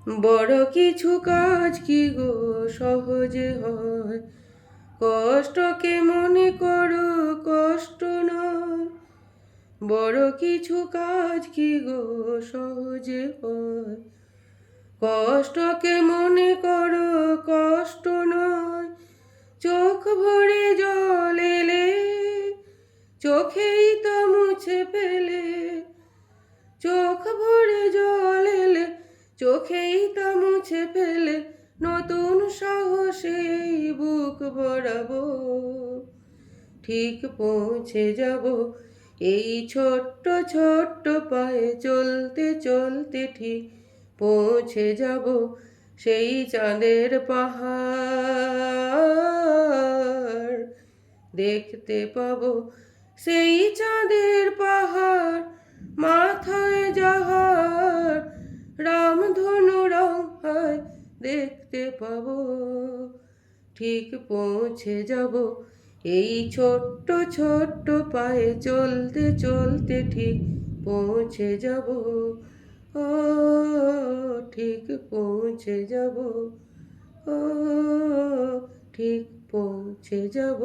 বড় কিছু কাজ কি গো সহজে হয়, কষ্টকে মনে করো কষ্ট নয়। বড় কিছু কাজ কি গো সহজে হয়, কষ্টকে মনে করো কষ্ট নয়। চোখ ভরে জল এলে চোখেই তা মুছে ফেলে, চোখ ভরে জল এলে চোখেই তা মুছে ফেলে, নতুন সাহসে বুক ভরাবো। ঠিক পৌঁছে যাব এই ছোট্ট ছোট্ট পায়ে, চলতে চলতে ঠিক পৌঁছে যাব সেই চাঁদের পাহাড়। দেখতে পাবো সেই চাঁদের পাহাড়, মাথায় যাহার রামধনু রং হয় দেখতে পাবো। ঠিক পৌঁছে যাব এই ছোট্ট ছোট্ট পায়ে, চলতে চলতে ঠিক পৌঁছে যাব। ও ঠিক পৌঁছে যাব, ও ঠিক পৌঁছে যাব।